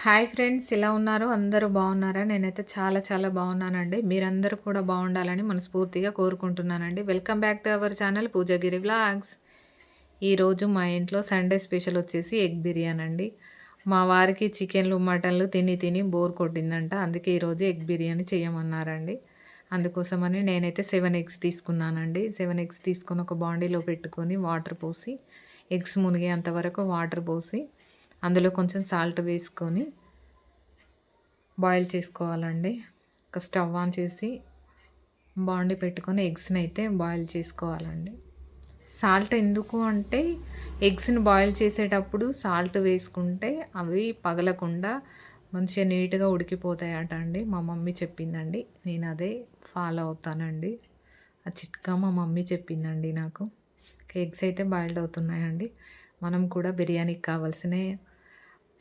Hi friends, ఎలా ఉన్నారు? అందరూ బాగున్నారా? నేనైతే చాలా చాలా బాగున్నానండి. మీరందరూ కూడా బాగుండాలని మనస్ఫూర్తిగా కోరుకుంటున్నానండి. Welcome back to our channel Poojagiri vlogs. ఈరోజు మా ఇంట్లో సండే స్పెషల్ వచ్చేసి ఎగ్ బిర్యానీ అండి. మా వారికి చికెన్లు మటన్లు తిని తిని బోర్ కొట్టిందంట. అందుకే ఈరోజు ఎగ్ బిర్యానీ చేయమన్నారండి. అందుకోసమని నేనైతే 7 ఎగ్స్ తీసుకున్నానండి. 7 ఎగ్స్ తీసుకొని ఒక బాండీలో పెట్టుకొని వాటర్ పోసి, ఎగ్స్ మునిగేంత వరకు వాటర్ పోసి, అందులో కొంచెం సాల్ట్ వేసుకొని బాయిల్ చేసుకోవాలండి. ఒక స్టవ్ ఆన్ చేసి బాండి పెట్టుకొని ఎగ్స్ని అయితే బాయిల్ చేసుకోవాలండి. సాల్ట్ ఎందుకు అంటే, ఎగ్స్ని బాయిల్ చేసేటప్పుడు సాల్ట్ వేసుకుంటే అవి పగలకుండా మంచిగా నీట్గా ఉడికిపోతాయట అండి. మా మమ్మీ చెప్పిందండి, నేను అదే ఫాలో అవుతానండి. ఆ చిట్కా మా మమ్మీ చెప్పిందండి నాకు. ఎగ్స్ అయితే బాయిల్డ్ అవుతున్నాయండి. మనం కూడా బిర్యానీకి కావాల్సిన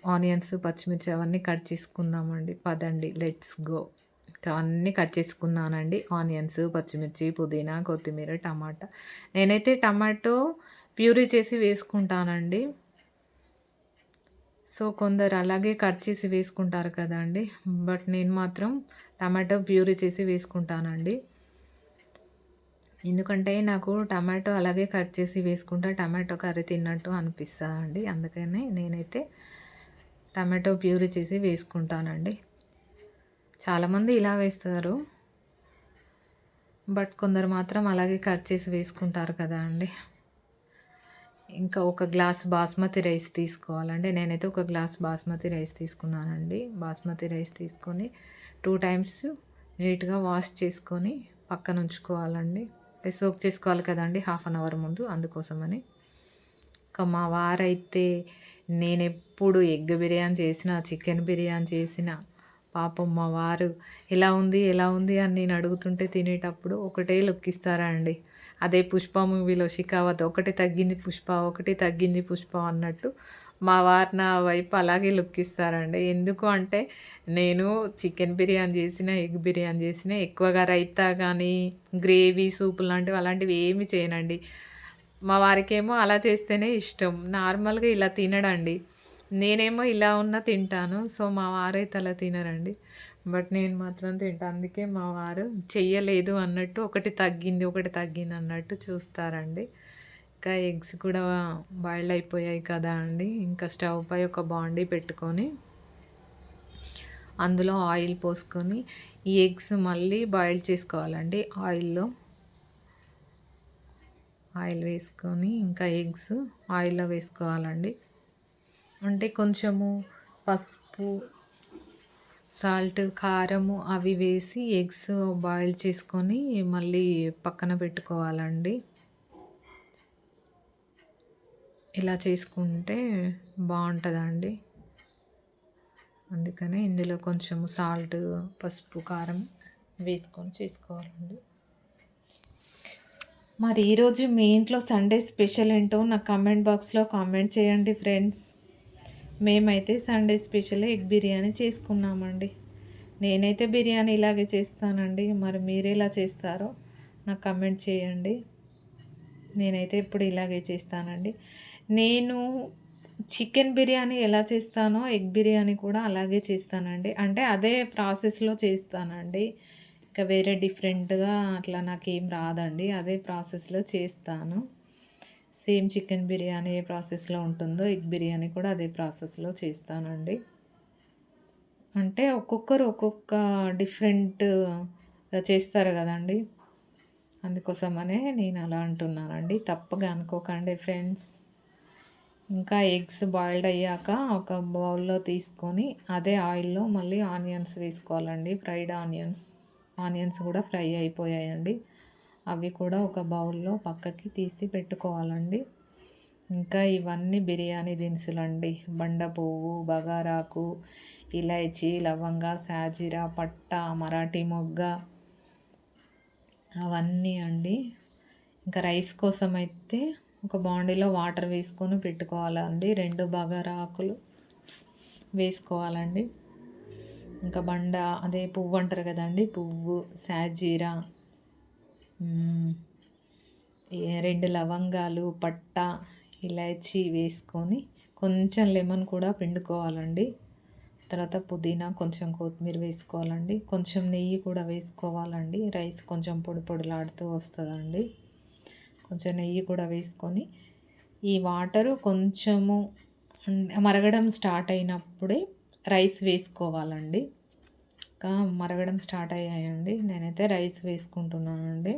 ఆనియన్స్, పచ్చిమిర్చి అవన్నీ కట్ చేసుకుందామండి. పదండి, లెట్స్ గో. అన్నీ కట్ చేసుకున్నానండి. ఆనియన్స్, పచ్చిమిర్చి, పుదీనా, కొత్తిమీర, టమాటా. నేనైతే టమాటో ప్యూరీ చేసి వేసుకుంటానండి. సో కొందరు అలాగే కట్ చేసి వేసుకుంటారు కదండి. బట్ నేను మాత్రం టమాటో ప్యూరీ చేసి వేసుకుంటానండి. ఎందుకంటే నాకు టమాటో అలాగే కట్ చేసి వేసుకుంటా టమాటో కర్రీ తిన్నట్టు అనిపిస్తుందండి. అందుకని నేనైతే టమాటో ప్యూరీ చేసి వేసుకుంటానండి. చాలామంది ఇలా వేస్తారు, బట్ కొందరు మాత్రం అలాగే కట్ చేసి వేసుకుంటారు కదా అండి. ఇంకా ఒక గ్లాస్ బాస్మతి రైస్ తీసుకోవాలండి. నేనైతే ఒక గ్లాస్ బాస్మతి రైస్ తీసుకున్నానండి. బాస్మతి రైస్ తీసుకొని 2 టైమ్స్ నీట్గా వాష్ చేసుకొని పక్కన ఉంచుకోవాలండి. సోక్ చేసుకోవాలి కదండి హాఫ్ అన్ అవర్ ముందు, అందుకోసమని. ఇంకా మా వారైతే నేనెప్పుడు ఎగ్ బిర్యానీ చేసినా, చికెన్ బిర్యానీ చేసినా, పాపం మా వారు ఎలా ఉంది ఎలా ఉంది అని నేను అడుగుతుంటే తినేటప్పుడు ఒకటే లుక్ ఇస్తారా అండి. అదే పుష్ప మూవీలో షికావత్ ఒకటి తగ్గింది పుష్ప, ఒకటి తగ్గింది పుష్ప అన్నట్టు మా వారు నా వైపు అలాగే లుక్ ఇస్తారండి. ఎందుకు అంటే, నేను చికెన్ బిర్యానీ చేసిన, ఎగ్ బిర్యానీ చేసిన ఎక్కువగా రైతా కానీ, గ్రేవీ సూప్ లాంటివి అలాంటివి ఏమి చేయనండి. మా వారికేమో అలా చేస్తేనే ఇష్టం. నార్మల్‌గా ఇలా తినడండి. నేనేమో ఇలా ఉన్న తింటాను. సో, మా వారైతే అలా తినరండి. బట్ నేను మాత్రం తింటా. అందుకే మా వారు చెయ్యలేదు అన్నట్టు ఒకటి తగ్గింది, ఒకటి తగ్గింది అన్నట్టు చూస్తారండి. ఇంకా ఎగ్స్ కూడా బాయిల్డ్ అయిపోయాయి కదా అండి. ఇంకా స్టవ్ పై ఒక బాండీ పెట్టుకొని, అందులో ఆయిల్ పోసుకొని ఈ ఎగ్స్ మళ్ళీ బాయిల్ చేసుకోవాలండి ఆయిల్‌లో. ఆయిల్ వేసుకొని ఇంకా ఎగ్స్ ఆయిల్లో వేసుకోవాలండి. అంటే కొంచెము పసుపు, సాల్ట్, కారము అవి వేసి ఎగ్స్ బాయిల్ చేసుకొని మళ్ళీ పక్కన పెట్టుకోవాలండి. ఇలా చేసుకుంటే బాగుంటుందండి. అందుకని ఇందులో కొంచెము సాల్ట్, పసుపు, కారం వేసుకొని చేసుకోవాలండి. మరి ఈరోజు మీ ఇంట్లో సండే స్పెషల్ ఏంటో నా కామెంట్ బాక్స్లో కామెంట్ చేయండి ఫ్రెండ్స్. మేమైతే సండే స్పెషల్ ఎగ్ బిర్యానీ చేసుకున్నామండి. నేనైతే బిర్యానీ ఇలాగే చేస్తానండి. మరి మీరు ఎలా చేస్తారో నాకు కామెంట్ చేయండి. నేనైతే ఇప్పుడు ఇలాగే చేస్తానండి. నేను చికెన్ బిర్యానీ ఎలా చేస్తానో ఎగ్ బిర్యానీ కూడా అలాగే చేస్తానండి. అంటే అదే ప్రాసెస్లో చేస్తానండి. ఇంకా వేరే డిఫరెంట్గా అట్లా నాకేం రాదండి. అదే ప్రాసెస్లో చేస్తాను. సేమ్ చికెన్ బిర్యానీ ఏ ప్రాసెస్లో ఉంటుందో ఎగ్ బిర్యానీ కూడా అదే ప్రాసెస్లో చేస్తానండి. అంటే ఒక్కొక్కరు ఒక్కొక్క డిఫరెంట్గా చేస్తారు కదండి. అందుకోసమనే నేను అలా అంటున్నానండి. తప్పగా అనుకోకండి ఫ్రెండ్స్. ఇంకా ఎగ్స్ బాయిల్డ్ అయ్యాక ఒక బౌల్లో తీసుకొని అదే ఆయిల్లో మళ్ళీ ఆనియన్స్ వేసుకోవాలండి. ఫ్రైడ్ ఆనియన్స్ కూడా ఫ్రై అయిపోయాయండి. అవి కూడా ఒక బౌల్లో పక్కకి తీసి పెట్టుకోవాలండి. ఇంకా ఇవన్నీ బిర్యానీ దినుసులండి. బండ పువ్వు, బగారాకు, ఇలైచి, లవంగ, సాజీరా, పట్ట, మరాఠీ మొగ్గ అవన్నీ అండి. ఇంకా రైస్ కోసం అయితే ఒక బాండీలో వాటర్ వేసుకొని పెట్టుకోవాలండి. 2 బగారా ఆకులు వేసుకోవాలండి. ఇంకా అదే పువ్వు అంటారు కదండి, పువ్వు, సాజీరా, 2 లవంగాలు, పట్ట, ఇలాచీ వేసుకొని కొంచెం లెమన్ కూడా పిండుకోవాలండి. తర్వాత పుదీనా, కొంచెం కొత్తిమీర వేసుకోవాలండి. కొంచెం నెయ్యి కూడా వేసుకోవాలండి. రైస్ కొంచెం పొడి పొడిలాడుతూ వస్తుందండి. కొంచెం నెయ్యి కూడా వేసుకొని ఈ వాటరు కొంచెము మరగడం స్టార్ట్ అయినప్పుడే రైస్ వేసుకోవాలండి. ఇంకా మరగడం స్టార్ట్ అయ్యాయండి. నేనైతే రైస్ వేసుకుంటున్నానండి.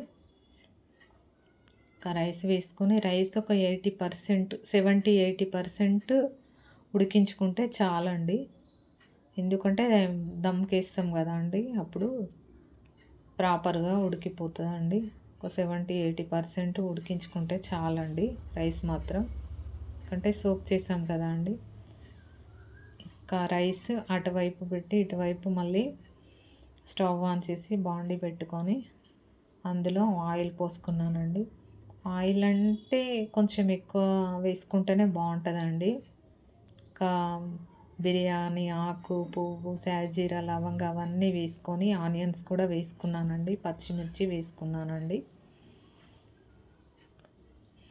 ఇంకా రైస్ వేసుకొని రైస్ ఒక 80%, 70-80% ఉడికించుకుంటే చాలండి. ఎందుకంటే దమ్కేస్తాం కదా అండి, అప్పుడు ప్రాపర్గా ఉడికిపోతుందండి. ఒక 70-80% ఉడికించుకుంటే చాలండి రైస్ మాత్రం. ఎందుకంటే సోక్ చేసాం కదా అండి. ఇంకా రైస్ అటువైపు పెట్టి ఇటువైపు మళ్ళీ స్టవ్ ఆన్ చేసి బాండీ పెట్టుకొని అందులో ఆయిల్ పోసుకున్నానండి. ఆయిల్ అంటే కొంచెం ఎక్కువ వేసుకుంటేనే బాగుంటుందండి. ఇంకా బిర్యానీ ఆకు, పువ్వు, సాజీరా, లవంగ అవన్నీ వేసుకొని ఆనియన్స్ కూడా వేసుకున్నానండి. పచ్చిమిర్చి వేసుకున్నానండి.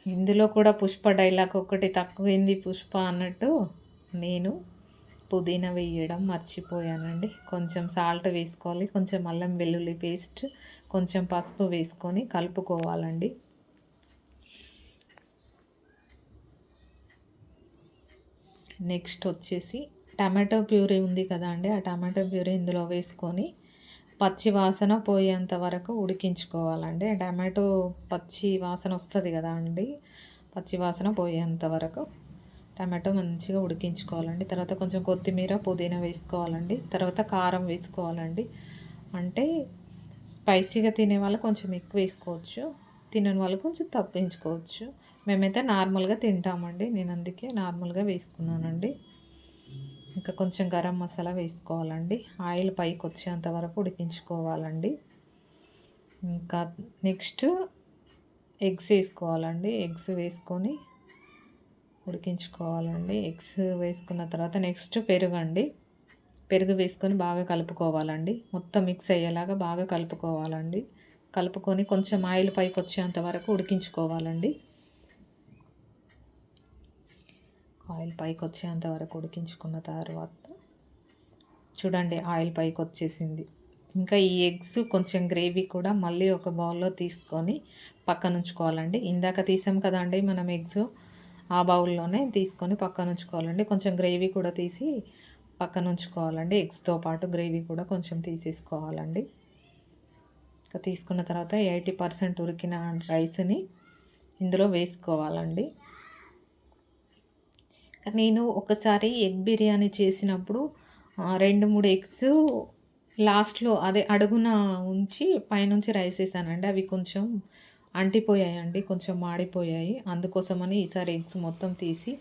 ఇందులో కూడా పుష్ప డైలాగ్ ఒకటి తక్కువైంది పుష్ప అన్నట్టు నేను పుదీనా వేయడం మర్చిపోయానండి. కొంచెం సాల్ట్ వేసుకోవాలి, కొంచెం అల్లం వెల్లుల్లి పేస్ట్, కొంచెం పసుపు వేసుకొని కలుపుకోవాలండి. నెక్స్ట్ వచ్చేసి టమాటో ప్యూరీ ఉంది కదా అండి, ఆ టమాటో ప్యూరీ ఇందులో వేసుకొని పచ్చి వాసన పోయేంత వరకు ఉడికించుకోవాలండి. టమాటో పచ్చి వాసన వస్తుంది కదా అండి, పచ్చి వాసన పోయేంత వరకు టమాటో మంచిగా ఉడికించుకోవాలండి. తర్వాత కొంచెం కొత్తిమీర, పుదీనా వేసుకోవాలండి. తర్వాత కారం వేసుకోవాలండి. అంటే స్పైసీగా తినే వాళ్ళు కొంచెం ఎక్కువ వేసుకోవచ్చు, తినని వాళ్ళు కొంచెం తగ్గించుకోవచ్చు. మేమైతే నార్మల్గా తింటామండి, నేను అందుకే నార్మల్గా వేసుకున్నానండి. ఇంకా కొంచెం గరం మసాలా వేసుకోవాలండి. ఆయిల్ పైకి వచ్చేంత వరకు ఉడికించుకోవాలండి. ఇంకా నెక్స్ట్ ఎగ్స్ వేసుకోవాలండి. ఎగ్స్ వేసుకొని ఉడికించుకోవాలండి. ఎగ్స్ వేసుకున్న తర్వాత నెక్స్ట్ పెరుగు పెరుగు వేసుకొని బాగా కలుపుకోవాలండి. మొత్తం మిక్స్ అయ్యేలాగా బాగా కలుపుకోవాలండి. కలుపుకొని కొంచెం ఆయిల్ పైకి వచ్చేంత వరకు ఉడికించుకోవాలండి. ఆయిల్ పైకి వచ్చేంత వరకు ఉడికించుకున్న తర్వాత చూడండి, ఆయిల్ పైకి వచ్చేసింది. ఇంకా ఈ ఎగ్స్ కొంచెం గ్రేవీ కూడా మళ్ళీ ఒక బౌల్లో తీసుకొని పక్కన ఉంచుకోవాలండి. ఇందాక తీసాం కదండి మనం ఎగ్స్, ఆ బౌల్లోనే తీసుకొని పక్కన ఉంచుకోవాలండి. కొంచెం గ్రేవీ కూడా తీసి పక్కన ఉంచుకోవాలండి. ఎగ్స్తో పాటు గ్రేవీ కూడా కొంచెం తీసేసుకోవాలండి. ఇంకా తీసుకున్న తర్వాత 80% ఉడికిన రైస్ని ఇందులో వేసుకోవాలండి. నేను ఒకసారి ఎగ్ బిర్యానీ చేసినప్పుడు 2-3 ఎగ్స్ లాస్ట్లో అదే అడుగున ఉంచి పైనుంచి రైస్ వేసానండి. అవి కొంచెం అంటిపోయాయండి, కొంచెం మాడిపోయాయి. అందుకోసమని ఈసారి ఎగ్స్ మొత్తం తీసి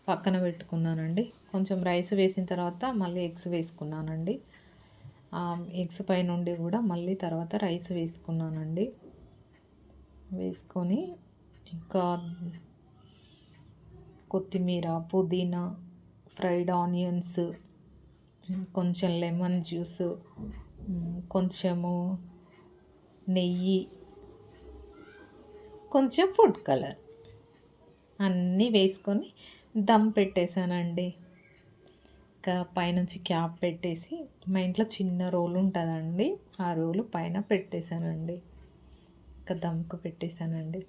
పక్కన పెట్టుకున్నానండి. కొంచెం రైస్ వేసిన తర్వాత మళ్ళీ ఎగ్స్ వేసుకున్నానండి. ఎగ్స్ పై నుండి కూడా మళ్ళీ తర్వాత రైస్ వేసుకున్నానండి. వేసుకొని ఇంకా కొత్తిమీర, పుదీనా, ఫ్రైడ్ ఆనియన్స్, కొంచెం లెమన్ జ్యూస్, కొంచెము నెయ్యి, కొంచెం ఫుడ్ కలర్ అన్నీ వేసుకొని దమ్ పెట్టేశానండి. ఇంకా పైనుంచి క్యాప్ పెట్టేసి మా ఇంట్లో చిన్న రోలు ఉంటుందండి, ఆ రోలు పైన పెట్టేశానండి. ఇంకా దమ్కు పెట్టేశానండి.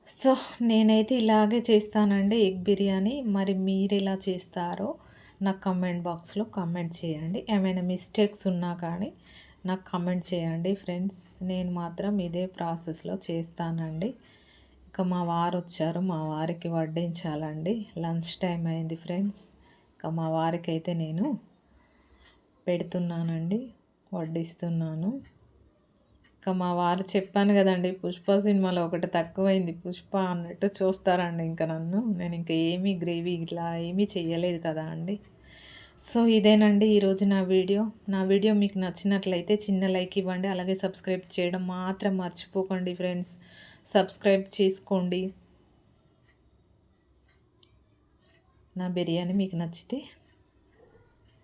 సో నేనైతే ఇలాగే చేస్తానండి ఎగ్ బిర్యానీ. మరి మీరు ఎలా చేస్తారో నాకు కమెంట్ బాక్స్లో కమెంట్ చేయండి. ఏమైనా మిస్టేక్స్ ఉన్నా కానీ నాకు కమెంట్ చేయండి ఫ్రెండ్స్. నేను మాత్రం ఇదే ప్రాసెస్లో చేస్తానండి. ఇంకా మా వారు వచ్చారు, మా వారికి వడ్డించాలండి. లంచ్ టైం అయింది ఫ్రెండ్స్. ఇంకా మా వారికి అయితే నేను పెడుతున్నానండి, వడ్డిస్తున్నాను. ఇంకా మా వారు చెప్పాను కదండి, పుష్ప సినిమాలో ఒకటి తక్కువైంది పుష్ప అన్నట్టు చూస్తారండి ఇంకా నన్ను. నేను ఇంకా ఏమీ గ్రేవీ ఇట్లా ఏమీ చెయ్యలేదు కదా అండి. సో ఇదేనండి ఈరోజు నా వీడియో మీకు నచ్చినట్లయితే చిన్న లైక్ ఇవ్వండి. అలాగే సబ్స్క్రైబ్ చేయడం మాత్రం మర్చిపోకండి ఫ్రెండ్స్. సబ్స్క్రైబ్ చేసుకోండి. నా బిర్యానీ మీకు నచ్చితే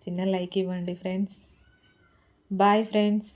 చిన్న లైక్ ఇవ్వండి ఫ్రెండ్స్. Bye friends.